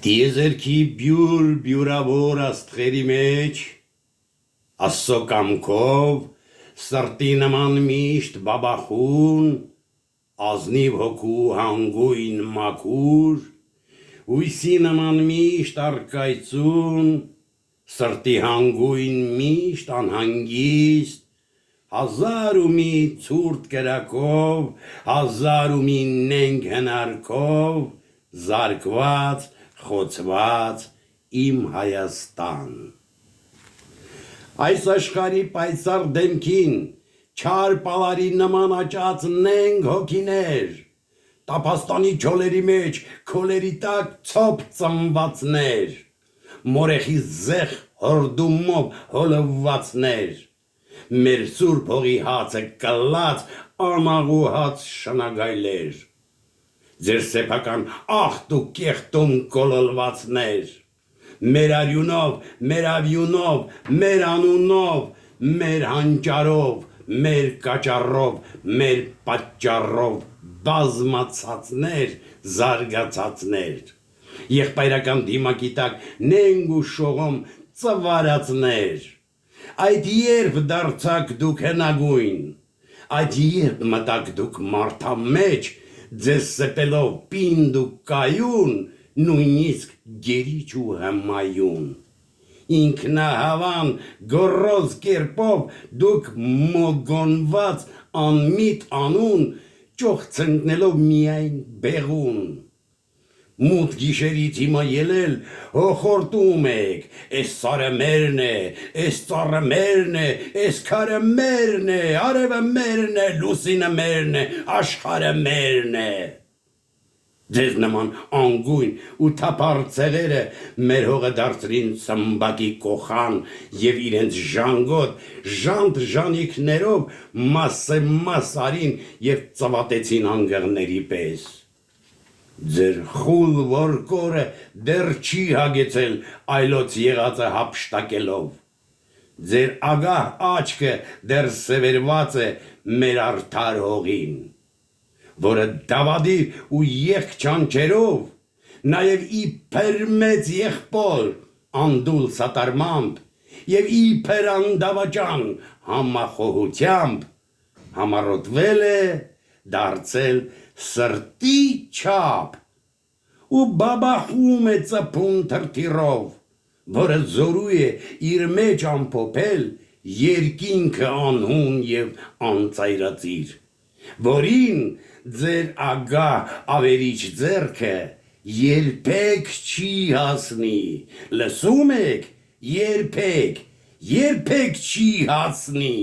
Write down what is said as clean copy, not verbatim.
Տիեզերքի բյուրավոր աստղերի մեջ, Աստծո կամքով, սրտի նման միշտ բաբախուն, ազնիվ հոգու հանգույն մաքուր, հույսի նման միշտ առկայծուն, սրտի հանգույն միշտ անհանգիստ, հազար ու մի ցուրտ կրակով, հազար ու մի նենգ հնարքով, զարկված, խոցված իմ Հայաստան։ Այս աշխարհի պայծառ դեմքին, չար պալարի նման աճած նենգ հոգիներ, տափաստանի չոլերի մեջ, քոլերի տակ ցոփ ծնվածներ, մորեխի զեղ հորդումով հոլովվածներ, մեր սուրբ հողի հացը կլած ամաղուհաց շնագայլեր, ձեր սեփական աղտ ու կեղտում կոլոլվածներ, մեր արյունով, մեր ավյունով, մեր անունով, մեր հանճարով, մեր կաճառով, մեր պատճառով բազմացածներ, զարգացածներ, եղբայրական դիմակի տակ նենգ ու շողոմ ծվարածներ, այդ երբ դարձաք դուք հնագույն, այդ երբ մտաք դուք մարդամեջ, ձեզ սեպելով պինդ ու կայուն, նույնիսկ գերիչ ու հմայուն, ինքնահավան գոռոզ կերպով դուք մոգոնված անմիտ անուն, ճոխ ցնկնելով միայն բեղուն, մութ գիշերից հիմա ելել հոխորտում եք, էս սարը մերն է, էս ծառը մերն է, էս քարը մերն է, արևը մերն է, լուսինը մերն է, աշխարհը մերն է, ձեզ նման անգույն ու թափառ ցեղերը մեր հողը դարձրին սմբակի կոխան և իրենց ժանգոտ ժանտ ժանիքներով մաս արին և ծվատեցին անգղների պես, ձեր խուլ ворկորը դեռ չի հագեցել այլոց եղածը հափշտակելով, ձեր ագահ աչքը դեռ սևերված է մեր արդար հողին, որը դավադիր ու եղքչանչերով, նաև իբր մեծ եղբոր անդուլ սատարմամբ և իբր անդավաճան համախոհությամբ համառոտվել է դարձել սրտի չափ ու բաբախում է ծփուն թրթիրով, որը զորու է իր մեջ ամփոփել երկինքը անհուն և անծայրածիր, որին ձեր ագահ ավերիչ ձեռքը երբեք չի հասնի, լսում եք, երբեք չի հասնի։